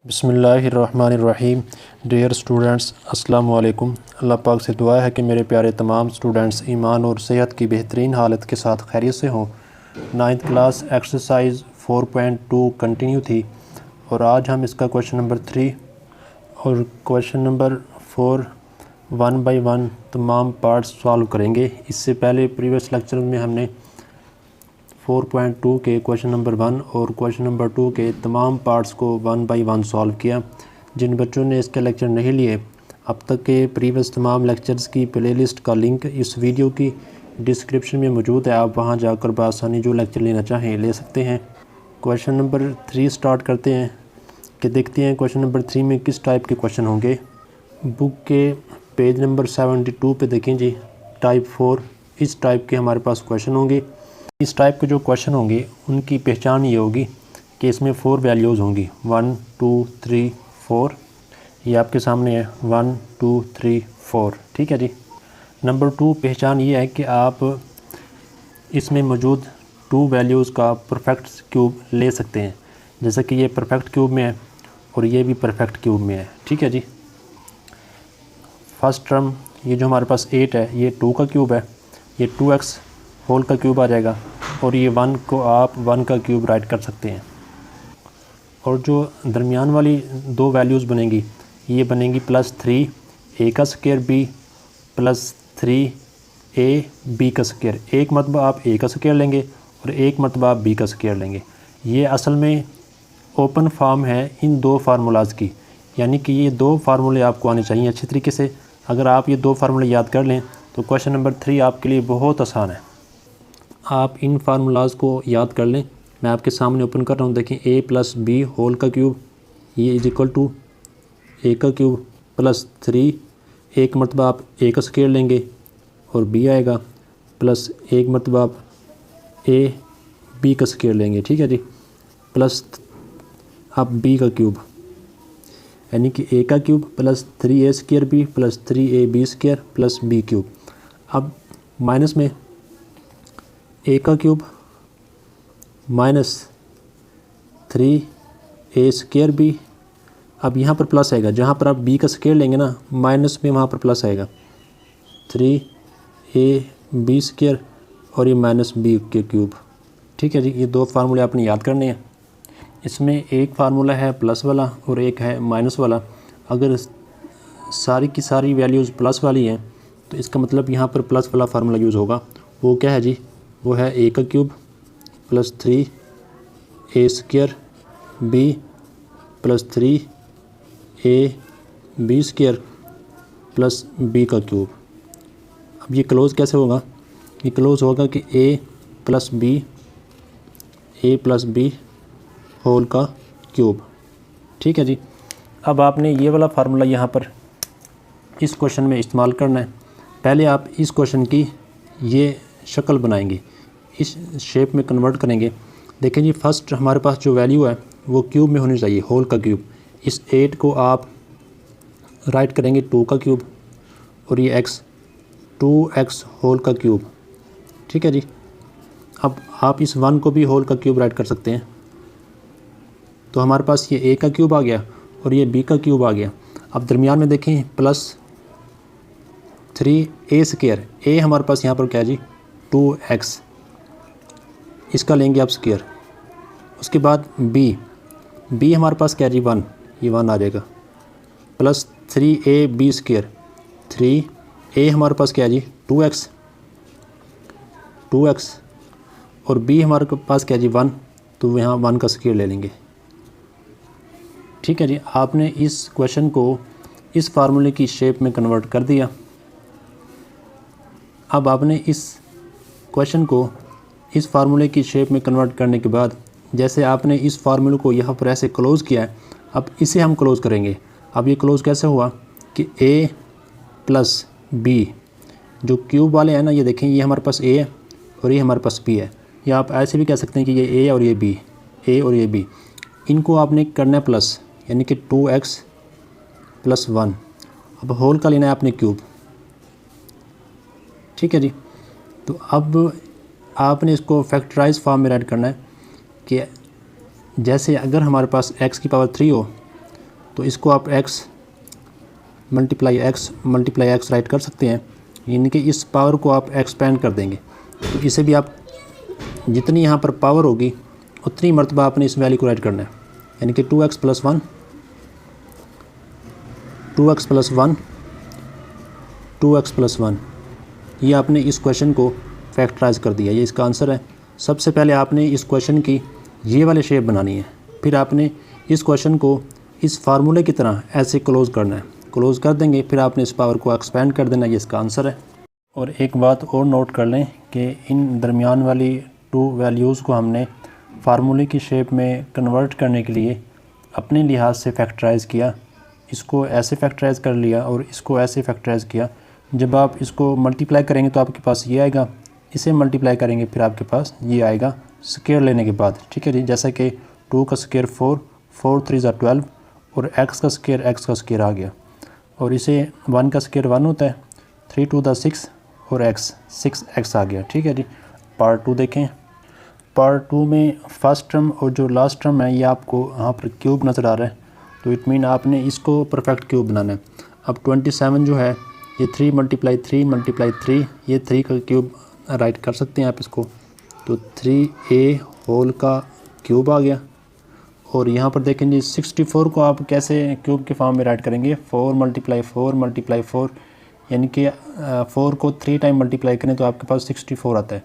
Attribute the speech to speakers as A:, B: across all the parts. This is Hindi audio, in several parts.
A: बिस्मिल्लाहिर्रहमानिर्रहीम। डियर स्टूडेंट्स, अस्सलाम वालेकुम। अल्लाह पाक से दुआ है कि मेरे प्यारे तमाम स्टूडेंट्स ईमान और सेहत की बेहतरीन हालत के साथ खैरियत से हों। 9th क्लास एक्सरसाइज 4.2 कंटिन्यू थी और आज हम इसका क्वेश्चन नंबर 3 और क्वेश्चन नंबर 4 1 बाय 1 तमाम पार्ट्स सॉल्व करेंगे। इससे पहले प्रीवियस लेक्चर में हमने 4.2 के क्वेश्चन नंबर 1 और क्वेश्चन नंबर 2 के तमाम पार्ट्स को 1 बाय 1 सॉल्व किया। जिन बच्चों ने इसके लेक्चर नहीं लिए, अब तक के प्रीवियस तमाम लेक्चर्स की प्लेलिस्ट का लिंक इस वीडियो की डिस्क्रिप्शन में मौजूद है। आप वहां जाकर बआसानी जो लेक्चर लेना चाहें ले सकते हैं। क्वेश्चन नंबर 3 स्टार्ट करते हैं कि देखते हैं क्वेश्चन नंबर 3 में किस टाइप के क्वेश्चन होंगे। बुक के पेज नंबर 72 पे देखें जी, टाइप 4 इस टाइप के हमारे पास क्वेश्चन होंगे। इस टाइप के जो क्वेश्चन होंगे उनकी पहचान ये होगी कि इसमें 4 वैल्यूज़ होंगी 1 2 3 4। ये आपके सामने है 1 2 3 4, ठीक है जी। नंबर 2 पहचान ये है कि आप इसमें मौजूद 2 वैल्यूज़ का परफेक्ट क्यूब ले सकते हैं, जैसे कि ये परफेक्ट क्यूब में है और ये भी परफेक्ट क्यूब में है, ठीक है जी। फर्स्ट टर्म ये जो हमारे पास 8 है ये 2 का क्यूब है, ये 2x होल का क्यूब आ जाएगा और ये 1 को आप 1 का क्यूब राइट कर सकते हैं। और जो दरमियान वाली 2 वैल्यूज़ बनेंगी ये बनेंगी +3 a का square b plus 3 a b का स्क्वायर। एक मरतबा आप a का स्क्वायर लेंगे और एक मरतबा आप b का स्क्वायर लेंगे। ये असल में ओपन फॉर्म है इन 2 फार्मूलाज़ की, यानी कि ये 2 फार्मूले आपको आने चाहिए अच्छी तरीके से। अगर आप ये 2 फार्मूले याद कर लें तो क्वेश्चन नंबर 3 आपके लिए बहुत आसान है। आप इन फार्मूलाज़ को याद कर लें। मैं आपके सामने ओपन कर रहा हूँ, देखें a + b होल का क्यूब ये = a का क्यूब प्लस 3 एक मरतबा आप a का स्क्वायर लेंगे और b आएगा प्लस एक मरतबा आप a b का स्क्वायर लेंगे, ठीक है जी, प्लस आप b का क्यूब, यानी कि a का cube plus 3a square b plus 3ab square plus b cube. अब माइनस में a का cube minus 3a square b। अब यहाँ पर प्लस आएगा, जहाँ पर आप b का स्क्वायर लेंगे ना माइनस में वहाँ पर प्लस आएगा 3ab स्क्वायर और ये माइनस b के क्यूब, ठीक है जी। ये 2 फार्मूले आपने याद करने हैं। इसमें एक फार्मूला है प्लस वाला और एक है माइनस वाला। अगर सारी की सारी वैल्यूज़ प्लस वाली हैं तो इसका मतलब यहाँ पर प्लस वाला फार्मूला यूज़ होगा। वो क्या है जी, वो है a का cube plus 3a square b plus 3ab square plus b का क्यूब। अब ये क्लोज़ कैसे होगा, ये क्लोज़ होगा कि a प्लस b होल का क्यूब, ठीक है जी। अब आपने ये वाला फार्मूला यहाँ पर इस क्वेश्चन में इस्तेमाल करना है। पहले आप इस क्वेश्चन की ये शक्ल बनाएंगे, इस शेप में कन्वर्ट करेंगे। देखें जी, फर्स्ट हमारे पास जो वैल्यू है वो क्यूब में होनी चाहिए, होल का क्यूब। इस 8 को आप राइट करेंगे 2 का क्यूब और ये x 2x होल का क्यूब, ठीक है जी। अब आप इस 1 को भी होल का क्यूब राइट कर सकते हैं, तो हमारे पास ये a का क्यूब आ गया और ये b का क्यूब आ गया। अब दरमियान में देखें प्लस 3a स्क्वायर, a हमारे पास यहाँ पर क्या है जी 2x, इसका लेंगे आप स्क्वायर। उसके बाद b हमारे पास क्या है जी 1, ये 1 आ जाएगा प्लस 3ab स्क्वायर, 3a हमारे पास क्या है जी 2x और b हमारे पास क्या है जी 1, तो यहाँ 1 का स्क्वायर ले लेंगे, ठीक है जी। आपने इस क्वेश्चन को इस फार्मूले की शेप में कन्वर्ट कर दिया। अब आपने इस क्वेश्चन को इस फार्मूले की शेप में कन्वर्ट करने के बाद जैसे आपने इस फार्मूले को यहाँ पर ऐसे क्लोज़ किया है, अब इसे हम क्लोज़ करेंगे। अब ये क्लोज़ कैसे हुआ कि a प्लस b जो क्यूब वाले हैं ना, ये देखें ये हमारे पास a है और ये हमारे पास b है, या आप ऐसे भी कह सकते हैं कि ये a और ये b, a और ये b, इनको आपने करना है प्लस, यानी कि 2x प्लस 1। अब होल का लेना है आपने क्यूब, ठीक है जी। तो अब आपने इसको फैक्टराइज फॉर्म में राइट करना है कि जैसे अगर हमारे पास x की पावर 3 हो तो इसको आप x मल्टीप्लाई x राइट कर सकते हैं, यानी कि इस पावर को आप एक्सपेंड कर देंगे। तो इसे भी आप जितनी यहाँ पर पावर होगी उतनी मरतबा आपने इस वैल्यू को राइट करना है, यानी कि 2x + 1 2x + 1 ये आपने इस क्वेश्चन को फैक्टराइज कर दिया। ये इसका आंसर है। सबसे पहले आपने इस क्वेश्चन की ये वाले शेप बनानी है, फिर आपने इस क्वेश्चन को इस फार्मूले की तरह ऐसे क्लोज़ करना है। क्लोज़ कर देंगे, फिर आपने इस पावर को एक्सपेंड कर देना। ये इसका आंसर है। और एक बात और नोट कर लें कि इन दरमियान वाली 2 वैल्यूज़ को हमने फार्मूले की शेप में कन्वर्ट करने के लिए अपने लिहाज से फैक्टराइज़ किया। इसको ऐसे फैक्टराइज़ कर लिया और इसको ऐसे फैक्टराइज़ किया। जब आप इसको मल्टीप्लाई करेंगे तो आपके पास ये आएगा, इसे मल्टीप्लाई करेंगे फिर आपके पास ये आएगा स्क्वायर लेने के बाद। ठीक है जी, जैसा कि 2 का स्क्वायर 4, 4 3 = 12 और x का स्क्वायर आ गया। और इसे 1 का स्क्वायर 1 होता है, 3 2 = 6 और x 6x आ गया। ठीक है जी। पार्ट 2 देखें। पार्ट 2 में फर्स्ट टर्म और जो लास्ट टर्म है ये आपको यहाँ पर क्यूब नज़र आ रहा है, तो इट मीन आपने इसको परफेक्ट क्यूब बनाना है। अब 27 जो है ये 3 × 3 ये 3 का क्यूब राइट कर सकते हैं आप इसको, तो 3a होल का क्यूब आ गया। और यहाँ पर देखें जी 64 को आप कैसे क्यूब के फॉर्म में राइट करेंगे, 4 × 4 यानी कि 4 को 3 टाइम मल्टीप्लाई करें तो आपके पास 64 आता है।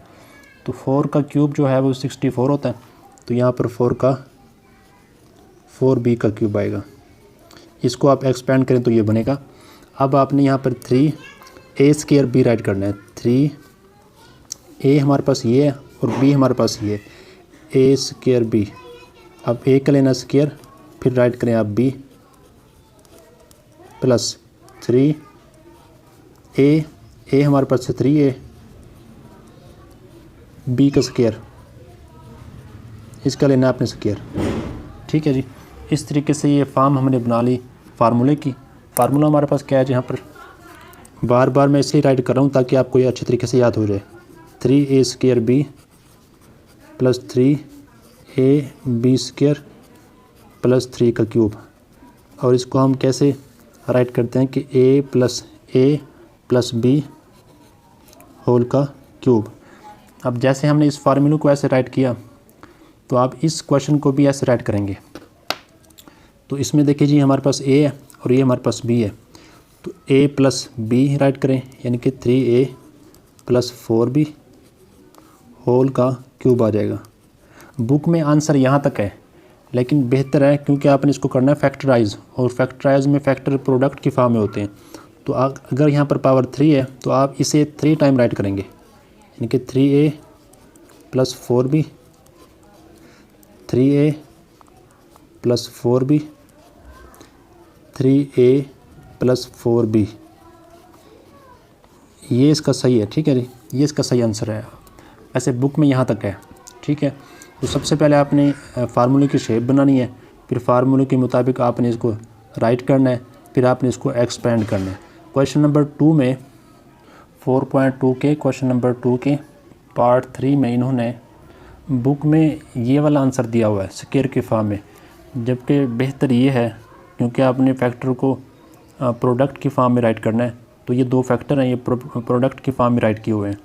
A: तो 4 का क्यूब जो है वो 64 होता है, तो यहाँ पर 4b का क्यूब आएगा। इसको आप एक्सपेंड करें तो ये बनेगा। अब आपने यहाँ पर 3a² राइट करना है। 3a हमारे पास ये है और b हमारे पास ये है, a²b। अब a का लेना स्क्वायर, फिर राइट करें आप b प्लस 3a हमारे पास है 3a, b का स्क्वायर, इसका लेना आपने स्क्वायर। ठीक है जी। इस तरीके से ये फॉर्म हमने बना ली फार्मूले की। फार्मूला हमारे पास क्या है, यहाँ पर बार बार मैं इसलिए राइट कर रहा हूँ ताकि आपको ये अच्छे तरीके से याद हो जाए। 3a² प्लस 3ab² प्लस 3 का क्यूब। और इसको हम कैसे राइट करते हैं कि a प्लस b होल का क्यूब। अब जैसे हमने इस फार्मूले को ऐसे राइट किया तो आप इस क्वेश्चन को भी ऐसे राइट करेंगे। तो इसमें देखिए जी हमारे पास a है और ये हमारे पास b है, तो a प्लस b राइट करें, यानी कि 3a प्लस 4b होल का क्यूब आ जाएगा। बुक में आंसर यहाँ तक है, लेकिन बेहतर है क्योंकि आपने इसको करना है फैक्टराइज, और फैक्टराइज में फैक्टर प्रोडक्ट की फॉर्म में होते हैं। तो अगर यहाँ पर पावर 3 है तो आप इसे 3 टाइम राइट करेंगे, यानी कि 3a plus 4b, 3a plus 4b, 3a plus 4b। ये इसका सही है। ठीक है जी, ये इसका सही आंसर है। ऐसे बुक में यहाँ तक है। ठीक है। तो सबसे पहले आपने फार्मूले की शेप बनानी है, फिर फार्मूले के मुताबिक आपने इसको राइट करना है, फिर आपने इसको एक्सपेंड करना है। क्वेश्चन नंबर 2 में 4.2 के क्वेश्चन नंबर 2 के पार्ट 3 में इन्होंने बुक में ये वाला आंसर दिया हुआ है स्क्वायर के फॉर्म में, जबकि बेहतर ये है क्योंकि आपने फैक्टर को प्रोडक्ट की फॉर्म में राइट करना है। तो ये 2 फैक्टर हैं, ये प्रोडक्ट की फॉर्म में राइट किए हुए हैं।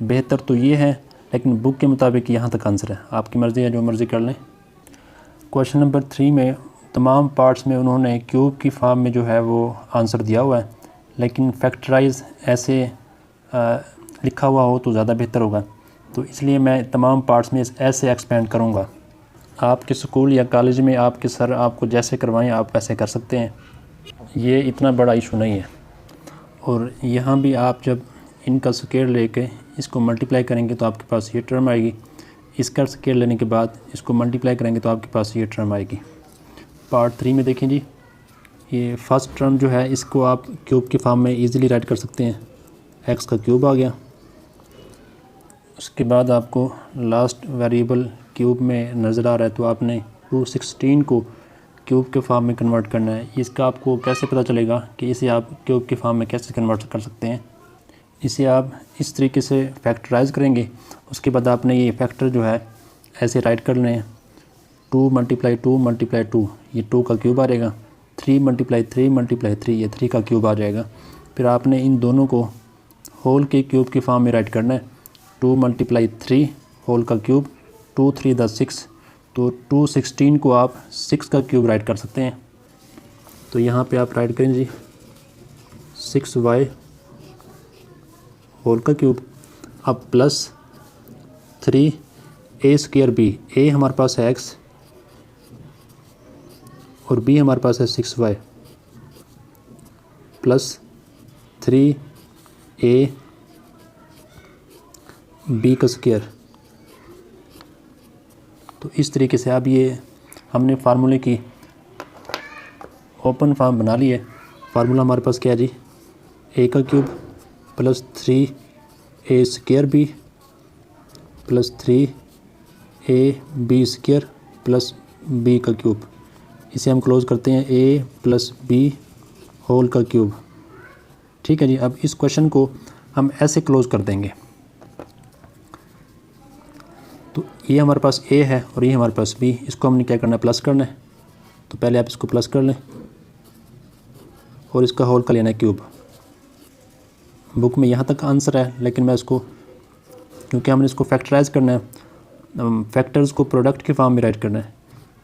A: बेहतर तो ये है, लेकिन बुक के मुताबिक यहाँ तक आंसर है। आपकी मर्ज़ी है, जो मर्ज़ी कर लें। क्वेश्चन नंबर 3 में तमाम पार्ट्स में उन्होंने क्यूब की फॉर्म में जो है वो आंसर दिया हुआ है, लेकिन फैक्टराइज ऐसे लिखा हुआ हो तो ज़्यादा बेहतर होगा। तो इसलिए मैं तमाम पार्ट्स में ऐसे एक्सपेंड करूँगा। आपके स्कूल या कॉलेज में आपके सर आपको जैसे करवाएं आप वैसे कर सकते हैं, ये इतना बड़ा इशू नहीं है। और यहाँ भी आप जब इनका स्क्वायर लेके इसको मल्टीप्लाई करेंगे तो आपके पास ये टर्म आएगी, इसका स्क्वायर लेने के बाद इसको मल्टीप्लाई करेंगे तो आपके पास ये टर्म आएगी। पार्ट 3 में देखें जी, ये फर्स्ट टर्म जो है इसको आप क्यूब के फॉर्म में इजीली राइट कर सकते हैं। x का क्यूब आ गया। उसके बाद आपको लास्ट वेरिएबल क्यूब में नज़र आ रहा है, तो आपने 216 को क्यूब के फॉर्म में कन्वर्ट करना है। इसका आपको कैसे पता चलेगा कि इसे आप क्यूब के फॉर्म में कैसे कन्वर्ट कर सकते हैं। इसे आप इस तरीके से फैक्टराइज करेंगे, उसके बाद आपने ये फैक्टर जो है ऐसे राइट कर लें। 2 × 2 × 2 ये 2 का क्यूब आ जाएगा। 3 मल्टीप्लाई 3 मल्टीप्लाई 3, ये 3 का क्यूब आ जाएगा। फिर आपने इन दोनों को होल के क्यूब की फॉर्म में राइट करना है। 2 मल्टीप्लाई 3 होल का क्यूब, 2 3 द 6, तो 216 को आप 6 का क्यूब राइट कर सकते हैं। तो यहाँ पे आप राइट करें जी 6y होल का क्यूब, अब plus 3a square b, a हमारे पास है x और b हमारे पास है 6y, प्लस 3a b का स्क्वायर। तो इस तरीके से अब ये हमने फार्मूले की ओपन फॉर्म बना ली है। फार्मूला हमारे पास क्या है जी, a का cube plus 3a square b plus 3a b square plus b का क्यूब। इसे हम क्लोज़ करते हैं a प्लस b होल का क्यूब। ठीक है जी। अब इस क्वेश्चन को हम ऐसे क्लोज़ कर देंगे। तो ये हमारे पास a है और ये हमारे पास b, इसको हमने क्या करना है, प्लस करना है। तो पहले आप इसको प्लस कर लें और इसका होल का लेना है क्यूब। बुक में यहाँ तक आंसर है, लेकिन मैं इसको, क्योंकि हमने इसको फैक्टराइज करना है, फैक्टर्स को प्रोडक्ट की फॉर्म में राइट करना है।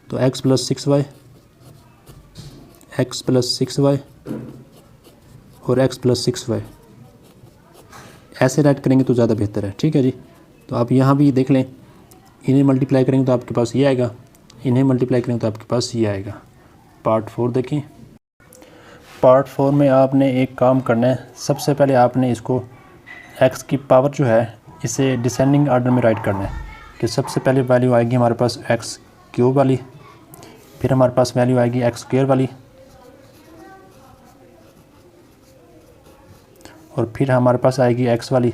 A: तो x plus 6y, x plus 6y और x प्लस 6y ऐसे राइट करेंगे तो ज़्यादा बेहतर है। ठीक है जी। तो आप यहाँ भी देख लें, इन्हें मल्टीप्लाई करेंगे तो आपके पास ये आएगा, इन्हें मल्टीप्लाई करेंगे तो आपके पास ये आएगा। पार्ट 4 देखें। पार्ट 4 में आपने एक काम करना है। सबसे पहले आपने इसको x की पावर जो है इसे डिसेंडिंग आर्डर में राइट करना है कि सबसे पहले वैल्यू आएगी हमारे पास x क्यूब वाली, फिर हमारे पास वैल्यू आएगी x स्क्वायर वाली, और फिर हमारे पास आएगी x वाली,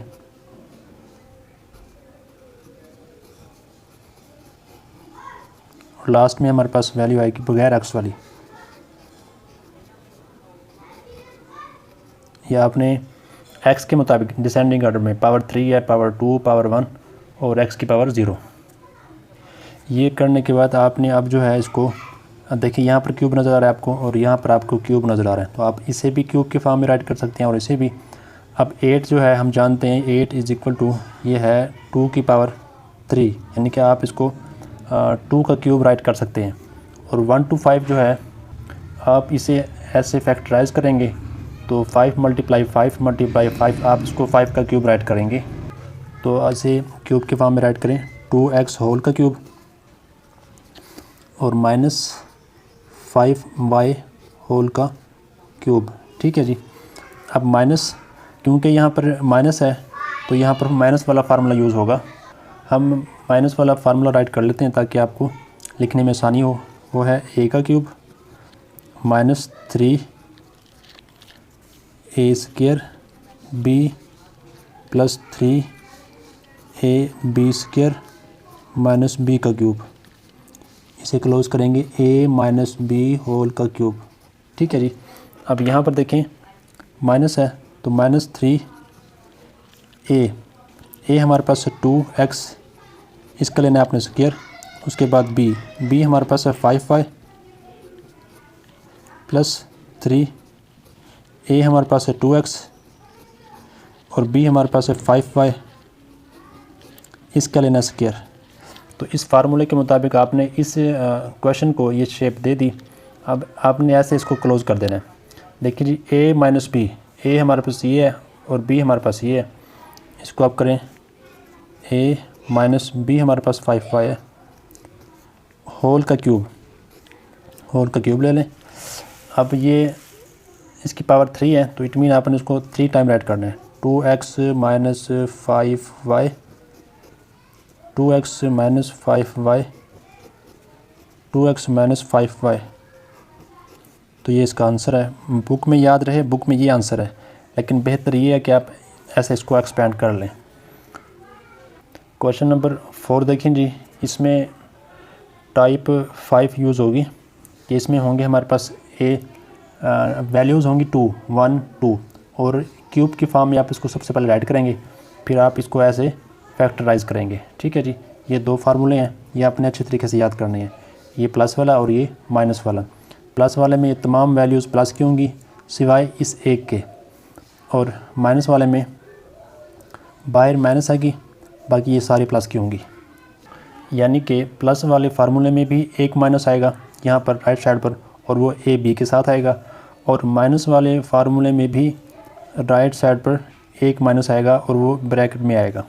A: और लास्ट में हमारे पास वैल्यू आएगी बगैर x वाली। या आपने x के मुताबिक डिसेंडिंग ऑर्डर में पावर 3 है, पावर 2, पावर 1 और x की पावर 0। ये करने के बाद आपने अब जो है इसको देखिए, यहाँ पर क्यूब नज़र आ रहा है आपको और यहाँ पर आपको क्यूब नज़र आ रहा है। तो आप इसे भी क्यूब के फॉर्म में राइट कर सकते हैं और इसे भी। अब 8 जो है हम जानते हैं 8 इज़ इक्वल टू, ये है 2 की पावर 3, यानी कि आप इसको 2 का क्यूब राइट कर सकते हैं। और 1 to 5 जो है आप इसे ऐसे फैक्टराइज करेंगे तो 5 मल्टीप्लाई 5 मल्टीप्लाई 5, आप इसको 5 का क्यूब राइट करेंगे। तो ऐसे क्यूब के फॉर्म में राइट करें 2x होल का क्यूब और माइनस 5y होल का क्यूब। ठीक है जी। अब माइनस, क्योंकि यहाँ पर माइनस है तो यहाँ पर माइनस वाला फार्मूला यूज़ होगा। हम माइनस वाला फार्मूला राइट कर लेते हैं ताकि आपको लिखने में आसानी हो। वो है a का cube minus 3a square b plus 3a b square minus b का क्यूब। इसे क्लोज़ करेंगे a माइनस b होल का क्यूब। ठीक है जी। अब यहाँ पर देखें माइनस है तो माइनस 3a, हमारे पास है 2x, इसका लेना है आपने स्क्वायर। उसके बाद b हमारे पास है 5y प्लस 3a हमारे पास है 2x और b हमारे पास है 5y, इसका लेना स्क्वायर। तो इस फार्मूले के मुताबिक आपने इस क्वेश्चन को ये शेप दे दी। अब आपने ऐसे इसको क्लोज़ कर देना है। देखिए जी, a माइनस b, a हमारे पास ये है और b हमारे पास ये है। इसको आप करें a माइनस b हमारे पास 5y है, होल का क्यूब ले लें। अब ये इसकी पावर 3 है तो इट मीन आपने इसको 3 टाइम राइट करना है। 2x minus 5y, 2x minus 5y, 2x minus 5y। तो ये इसका आंसर है। बुक में याद रहे, बुक में ये आंसर है, लेकिन बेहतर ये है कि आप ऐसे इसको एक्सपेंड कर लें। क्वेश्चन नंबर 4 देखें जी। इसमें टाइप 5 यूज़ होगी कि इसमें होंगे हमारे पास वैल्यूज़ होंगी 2, 1, 2 और क्यूब की फॉर्म में आप इसको सबसे पहले राइट करेंगे, फिर आप इसको ऐसे फैक्टराइज करेंगे। ठीक है जी। ये 2 फार्मूले हैं, ये आपने अच्छे तरीके से याद करने हैं, ये प्लस वाला और ये माइनस वाला। प्लस वाले में तमाम वैल्यूज़ प्लस की होंगी सिवाय इस एक के, और माइनस वाले में बाहर माइनस आएगी, बाकी ये सारी प्लस की होंगी। यानी कि प्लस वाले फार्मूले में भी एक माइनस आएगा यहाँ पर राइट साइड पर, और वो ए बी के साथ आएगा, और माइनस वाले फार्मूले में भी राइट साइड पर एक माइनस आएगा और वो ब्रैकेट में आएगा।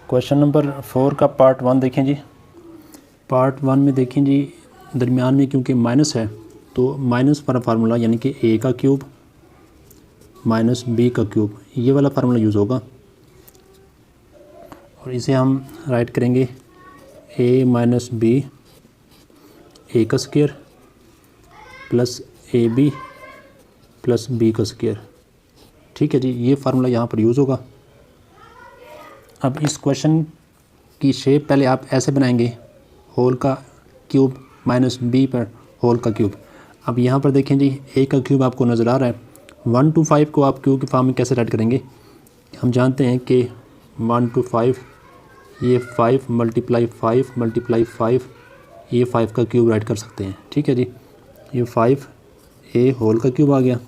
A: क्वेश्चन नंबर 4 का पार्ट 1 देखें जी। पार्ट 1 में देखें जी, दरमियान में क्योंकि माइनस है तो माइनस वाला फार्मूला यानी कि ए का क्यूब माइनस बी का क्यूब, ये वाला फार्मूला यूज़ होगा, और इसे हम राइट करेंगे ए माइनस बी ए का square plus A B plus B का स्क्वायर। ठीक है जी, ये फार्मूला यहाँ पर यूज़ होगा। अब इस क्वेश्चन की शेप पहले आप ऐसे बनाएंगे, होल का क्यूब माइनस बी पर होल का क्यूब। अब यहाँ पर देखें जी, ए का क्यूब आपको नज़र आ रहा है। 1 to 5 को आप क्यूब की फॉर्म में कैसे राइट करेंगे? हम जानते हैं कि 1 to 5 ये 5 मल्टीप्लाई 5 मल्टीप्लाई 5, ये 5 का क्यूब राइट कर सकते हैं। ठीक है जी, ये 5 ए होल का क्यूब आ गया,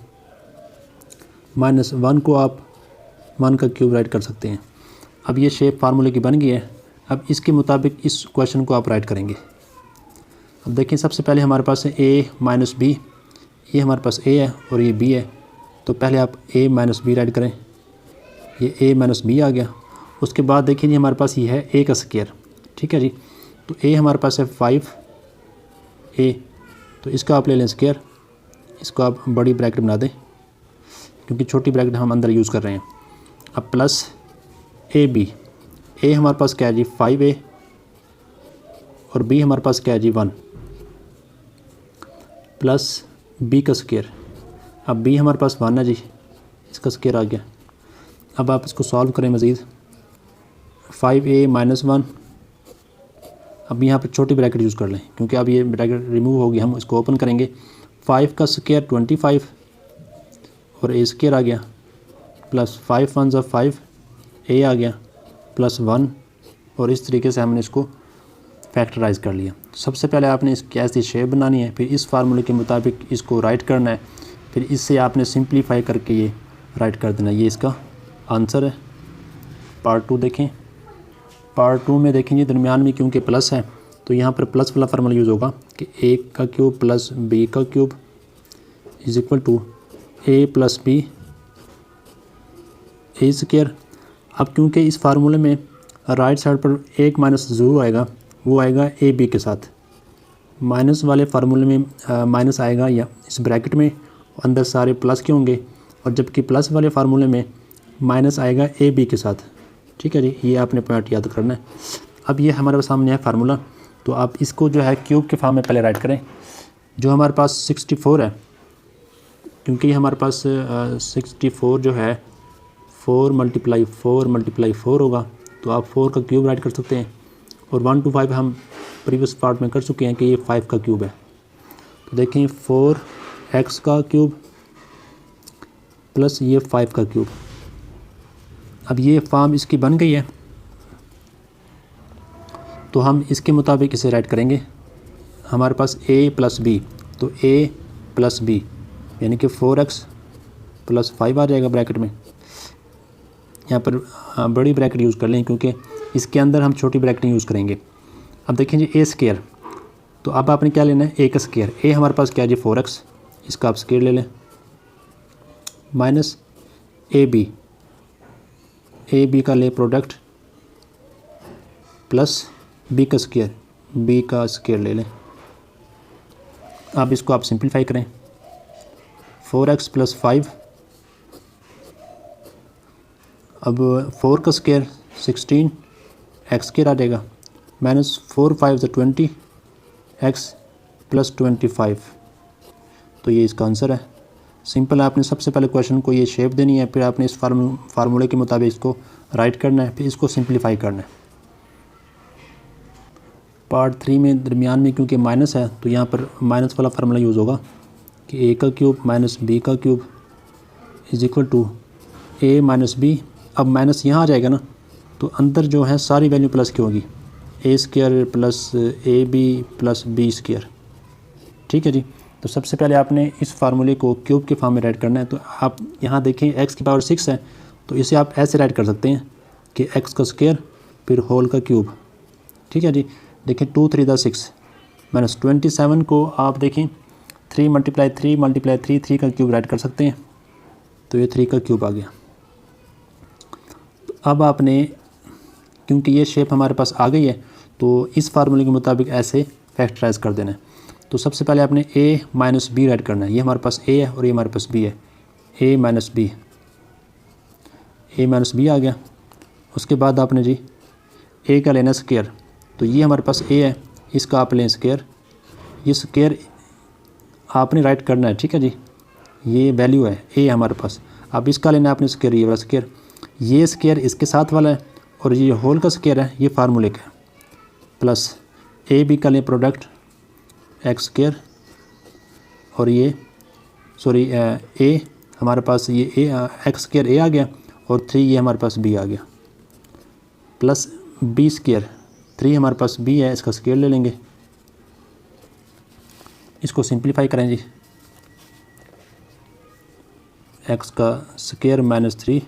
A: माइनस 1 को आप 1 का क्यूब राइट कर सकते हैं। अब ये शेप फार्मूले की बन गई है। अब इसके मुताबिक इस क्वेश्चन को आप राइट करेंगे। अब देखें, सबसे पहले हमारे पास है ए माइनस बी, ये हमारे पास ए है और ये बी है, तो पहले आप ए माइनस बी राइट करें, ये ए माइनस बी आ गया। उसके बाद देखिए जी, हमारे पास ये है ए का स्क्वायर। ठीक है जी, तो ए हमारे पास है 5 ए, तो इसका आप ले लें स्क्वायर, इसको आप बड़ी ब्रैकेट बना दें क्योंकि छोटी ब्रैकेट हम अंदर यूज़ कर रहे हैं। अब प्लस ए बी, ए हमारे पास क्या है जी 5a, और बी हमारे पास क्या है जी 1, प्लस बी का स्क्वायर। अब बी हमारे पास 1 है जी, इसका स्क्वायर आ गया। अब आप इसको सॉल्व करें मज़ीद, 5a माइनस 1, अब यहाँ पर छोटी ब्रैकेट यूज़ कर लें क्योंकि अब ये ब्रैकेट रिमूव होगी, हम इसको ओपन करेंगे। 5 का स्क्वायर 25 और ए स्क्वायर आ गया, प्लस 5 1 5 ए आ गया, प्लस 1, और इस तरीके से हमने इसको फैक्टराइज कर लिया। सबसे पहले आपने इसकी ऐसी शेप बनानी है, फिर इस फार्मूले के मुताबिक इसको राइट करना है, फिर इससे आपने सिंप्लीफाई करके ये राइट कर देना। ये इसका आंसर है। पार्ट 2 देखें। पार्ट 2 में देखेंगे, दरमियान में क्योंकि प्लस है तो यहाँ पर प्लस वाला फार्मूला यूज़ होगा कि ए का क्यूब प्लस बी का cube is equal to A plus B A square. अब क्योंकि इस फार्मूले में राइट साइड पर एक माइनस ज़रूर आएगा, वो आएगा ए बी के साथ। माइनस वाले फार्मूले में माइनस आएगा या इस ब्रैकेट में, अंदर सारे प्लस के होंगे, और जबकि प्लस वाले फार्मूले में माइनस आएगा ए बी के साथ। ठीक है जी, ये आपने पॉइंट याद करना है। अब ये हमारे सामने है फार्मूला, तो आप इसको जो है क्यूब के फॉर्म में पहले राइट करें। जो हमारे पास 64 है, क्योंकि हमारे पास 64 जो है 4 मल्टीप्लाई 4 मल्टीप्लाई 4 होगा, तो आप 4 का क्यूब राइट कर सकते हैं। और 1 to 5 हम प्रीवियस पार्ट में कर चुके हैं कि ये 5 का क्यूब है। तो देखें 4x का क्यूब प्लस ये 5 का क्यूब। अब ये फॉर्म इसकी बन गई है, तो हम इसके मुताबिक इसे राइट करेंगे। हमारे पास a प्लस बी, तो a प्लस बी यानी कि 4x प्लस 5 आ जाएगा ब्रैकेट में। यहाँ पर बड़ी ब्रैकेट यूज़ कर लें क्योंकि इसके अंदर हम छोटी ब्रैकेट यूज़ करेंगे। अब देखें जी, ए स्क्वायर, तो अब आपने क्या लेना है, ए का स्क्वायर। ए हमारे पास क्या है जी 4x, इसका आप स्क्वायर ले लें, माइनस ए बी का ले प्रोडक्ट, प्लस बी का स्क्वायर, बी का स्क्वायर ले लें। अब इसको आप सिंपलीफाई करें, 4x प्लस 5, अब 4 का स्क्वायर 16, एक्स स्क्वायर आ जाएगा, माइनस 4 5 20, एक्स प्लस 25, तो ये इसका आंसर है। सिंपल है, आपने सबसे पहले क्वेश्चन को ये शेप देनी है, फिर आपने इस फार्मूले के मुताबिक इसको राइट करना है, फिर इसको सिंप्लीफाई करना है। पार्ट 3 में दरमियान में क्योंकि माइनस है तो यहाँ पर माइनस वाला फार्मूला यूज़ होगा कि ए का क्यूब माइनस बी का cube is equal to A minus B. अब माइनस यहाँ आ जाएगा ना, तो अंदर जो है सारी वैल्यू प्लस की होगी, a square plus A B plus B square. ठीक है जी, तो सबसे पहले आपने इस फार्मूले को क्यूब के फॉर्म में राइट करना है। तो आप यहाँ देखें x की पावर 6 है, तो इसे आप ऐसे राइट कर सकते हैं कि x का स्क्वायर फिर होल का क्यूब। ठीक है जी, देखें 2 3 × 6 माइनस 27 को आप देखें 3 × 3 × 3 3 का क्यूब राइट कर सकते हैं, तो ये 3 का क्यूब आ गया। तो अब आपने, क्योंकि ये शेप हमारे पास आ गई है, तो इस फार्मूले के मुताबिक ऐसे फैक्टराइज कर देना है। तो सबसे पहले आपने a माइनस बी राइट करना है। ये हमारे पास a है और ये हमारे पास b है, a माइनस b आ गया। उसके बाद आपने जी a का लेना स्क्वायर, तो ये हमारे पास a है, इसका आप लें स्क्वायर, ये स्क्वायर आपने राइट करना है। ठीक है जी, ये वैल्यू है a हमारे पास, अब इसका लेना है आपने स्क्वायर, ये वाला स्क्वायर, ये स्क्वायर इसके साथ वाला है और ये होल का स्क्वायर है, ये फार्मूले का, प्लस ए बी का लें प्रोडक्ट एक्स स्क्वायर और ये ए हमारे पास ये एक्स स्क्वायर ए आ गया और 3 ये हमारे पास बी आ गया, प्लस बी स्क्वायर, 3 हमारे पास बी है, इसका स्क्वायर ले लेंगे, इसको सिंप्लीफाई करें जी, एक्स का स्क्वायर माइनस 3,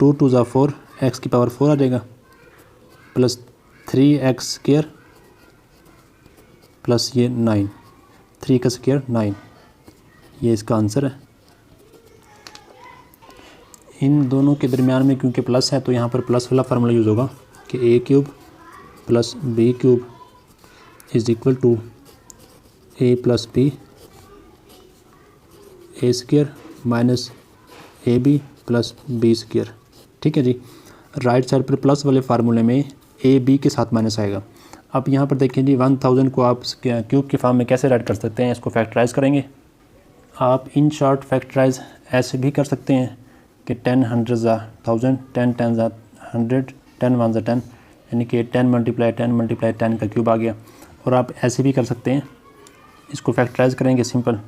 A: 2 2 ज़ा 4, एक्स की पावर 4 आ जाएगा, प्लस 3x स्क्वायर प्लस ये 9, 3 का स्क्वायर 9, ये इसका आंसर है। इन दोनों के दरमियान में क्योंकि प्लस है तो यहाँ पर प्लस वाला फार्मूला यूज़ होगा कि a cube plus b cube is equal to a plus b a square minus A B plus B square. ठीक है जी, राइट साइड पर प्लस वाले फार्मूले में ए बी के साथ माइनस आएगा। अब यहाँ पर देखें जी 1000 को आप क्यूब के फॉर्म में कैसे राइट कर सकते हैं, इसको फैक्टराइज करेंगे। आप इन शॉर्ट फैक्टराइज ऐसे भी कर सकते हैं कि 10 100 ज़ा 1000, 10 10 ज़ा 100, 10 1 ज़ा 10, यानी कि 10 × 10 का क्यूब आ गया। और आप ऐसे भी कर सकते हैं, इसको फैक्टराइज करेंगे सिंपल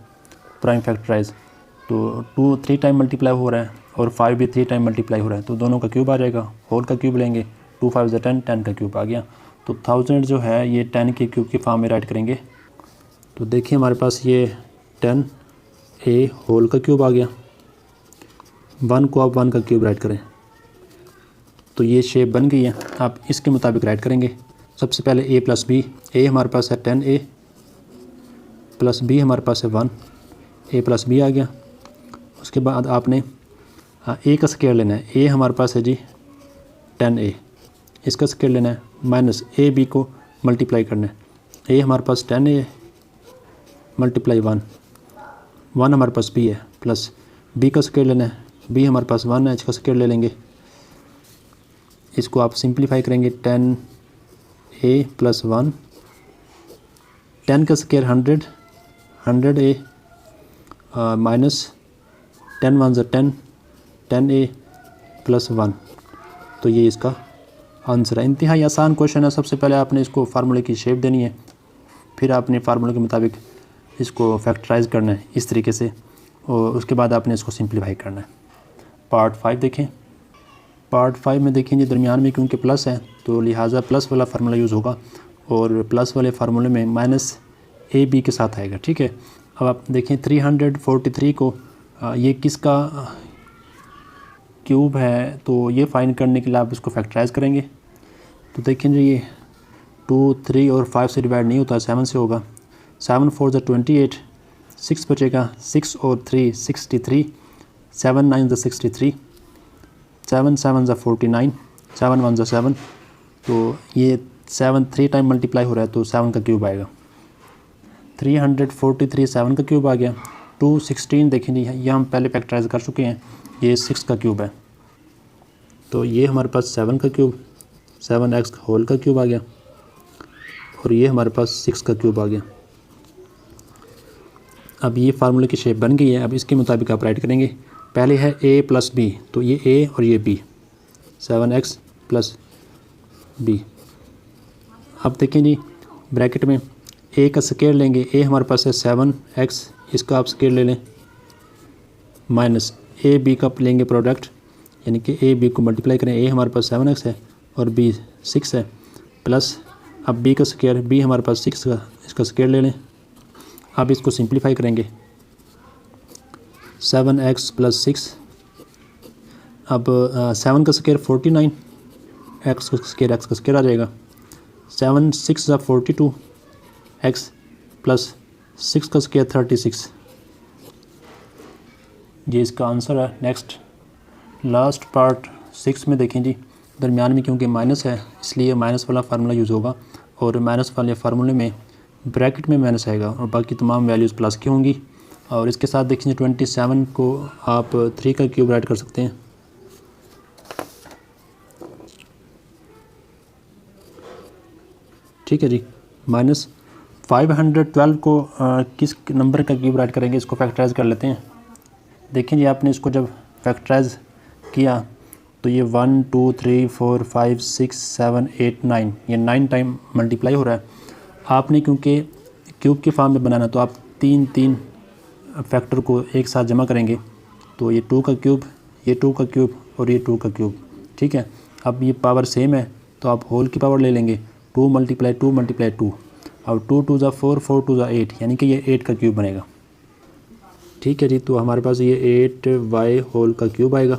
A: प्राइम फैक्टराइज, तो 2 3 टाइम मल्टीप्लाई हो रहा है और 5 भी 3 टाइम मल्टीप्लाई हो रहा है, तो दोनों का क्यूब आ जाएगा, होल का क्यूब लेंगे, 2 5 ज़ा 10, 10 का क्यूब आ गया। तो 1000 जो है ये 10 के क्यूब के फॉर्म में राइट करेंगे। तो देखिए हमारे पास ये 10 a होल का क्यूब आ गया, 1 को आप 1 का क्यूब राइट करें, तो ये शेप बन गई है। आप इसके मुताबिक राइट करेंगे। सबसे पहले a प्लस बी, a हमारे पास है 10a प्लस b हमारे पास है 1, a प्लस b आ गया। उसके बाद आपने a का स्क्वायर लेना है, a हमारे पास है जी 10a, इसका स्क्वायर लेना है, माइनस ए बी को मल्टीप्लाई करना है, a हमारे पास 10a मल्टीप्लाई 1 हमारे पास b है, प्लस b का स्क्वायर लेना है, b हमारे पास 1 है, इसका स्क्वायर ले लेंगे, इसको आप सिंप्लीफाई करेंगे, 10a प्लस 1, 10 का स्क्वायर 100a माइनस 10 1 ज़ा 10, 10a प्लस 1, तो ये इसका आंसर है। इंतहाई आसान क्वेश्चन है। सबसे पहले आपने इसको फार्मूले की शेप देनी है, फिर आपने फार्मूले के मुताबिक इसको फैक्टराइज करना है इस तरीके से, और उसके बाद आपने इसको सिंप्लीफाई करना है। पार्ट 5 देखें। पार्ट 5 में देखें जी दरमियान में क्योंकि प्लस है तो लिहाजा प्लस वाला फार्मूला यूज़ होगा, और प्लस वाले फार्मूले में माइनस ए बी के साथ आएगा। ठीक है, अब आप देखें 343 को ये किसका क्यूब है, तो ये फाइंड करने के लिए आप इसको फैक्टराइज करेंगे। तो देखें जी ये 2 3 और 5 से डिवाइड नहीं होता, 7 से होगा, 7 4 ज़ा 28, 6 बचेगा, 6 और 3 63, 7 9 ज़ा 63, 7 7 ज़ा 49, 7 1 ज़ा 7, तो ये 7 3 टाइम मल्टीप्लाई हो रहा है तो 7 का क्यूब आएगा। 343 7 का क्यूब आ गया। 216 देखें जी, ये हम पहले फैक्टराइज कर चुके हैं, ये 6 का क्यूब है, तो ये हमारे पास 7 का क्यूब, 7x होल का क्यूब आ गया, और ये हमारे पास 6 का क्यूब आ गया। अब ये फार्मूले की शेप बन गई है। अब इसके मुताबिक आप राइट करेंगे। पहले है a प्लस बी, तो ये a और ये b, 7x प्लस b। अब देखें जी ब्रैकेट में a का स्क्वायर लेंगे, a हमारे पास है 7x, इसका आप स्क्वायर ले लें, माइनस a b का लेंगे प्रोडक्ट, यानी कि a b को मल्टीप्लाई करें, a हमारे पास 7x है और b 6 है, प्लस अब बी का स्क्वायर, बी हमारे पास 6 का, इसका स्क्वायर ले लें। अब इसको सिंप्लीफाई करेंगे, 7x + 6। अब 7 का स्क्वायर 49, x का स्क्वायर आ जाएगा। 7 6 = 42, x + 6 का स्क्वायर 36। ये इसका आंसर है। नेक्स्ट लास्ट पार्ट 6 में देखें जी, दरमियान में क्योंकि माइनस है इसलिए माइनस वाला फार्मूला यूज़ होगा, और माइनस वाले फार्मूले में ब्रैकेट में माइनस आएगा और बाकी तमाम वैल्यूज़ प्लस की होंगी। और इसके साथ देखिए 27 को आप 3 का क्यूब ऐड कर सकते हैं। ठीक है जी। माइनस 512 को किस नंबर का क्यूब ऐड करेंगे, इसको फैक्टराइज कर लेते हैं। देखें जी, आपने इसको जब फैक्टराइज किया तो ये 1 2 3 4 5 6 7 8 9, ये 9 टाइम मल्टीप्लाई हो रहा है। आपने क्योंकि क्यूब के फॉर्म में बनाना तो आप तीन फैक्टर को एक साथ जमा करेंगे, तो ये 2 का क्यूब, ये 2 का क्यूब और ये 2 का क्यूब। ठीक है, अब ये पावर सेम है तो आप होल की पावर ले लेंगे, 2 × 2 × 2। अब 2 2 = 4, 4 2 = 8, यानी कि ये 8 का क्यूब बनेगा। ठीक है जी, तो हमारे पास ये 8y होल का क्यूब आएगा।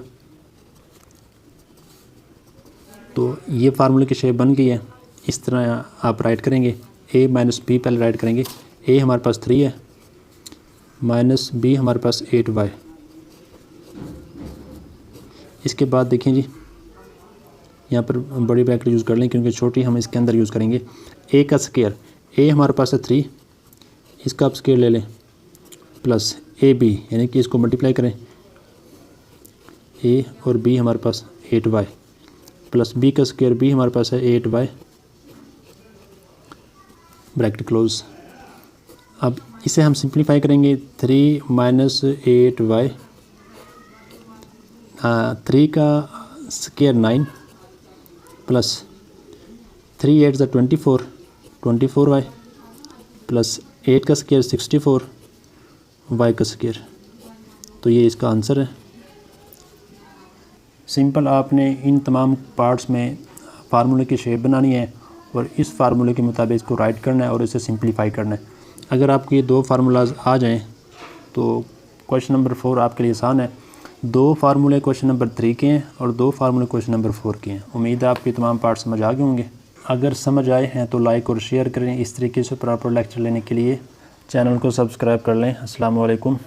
A: तो ये फार्मूले की शेप बन गई है। इस तरह आप राइट करेंगे, a - b पहले राइट करेंगे। a हमारे पास 3 है, माइनस b हमारे पास 8y। इसके बाद देखें जी, यहाँ पर बड़ी ब्रैकेट यूज़ कर लें क्योंकि छोटी हम इसके अंदर यूज़ करेंगे। a का स्क्वायर, a हमारे पास है 3, इसका आप स्क्वायर ले लें, प्लस ab, यानी कि इसको मल्टीप्लाई करें, a और b हमारे पास 8y, प्लस b का स्क्वायर, b हमारे पास है 8y, ब्रैकेट क्लोज। अब इसे हम सिंप्लीफाई करेंगे, 3 - 8y, 3 का स्क्वायर 9, प्लस 3 8 = 24, 24y, प्लस 8 का स्क्वायर 64, y का स्क्वायर। तो ये इसका आंसर है। सिंपल आपने इन तमाम पार्ट्स में फार्मूले की शेप बनानी है और इस फार्मूले के मुताबिक इसको राइट करना है और इसे सिंप्लीफाई करना है। अगर आपके ये 2 फार्मूलाज आ जाएं तो क्वेश्चन नंबर 4 आपके लिए आसान है। 2 फार्मूले क्वेश्चन नंबर 3 के हैं और 2 फार्मूले क्वेश्चन नंबर 4 के हैं। उम्मीद है आपके तमाम पार्ट समझ आ गए होंगे। अगर समझ आए हैं तो लाइक और शेयर करें। इस तरीके से प्रॉपर लेक्चर लेने के लिए चैनल को सब्सक्राइब कर लें। अस्सलाम वालेकुम।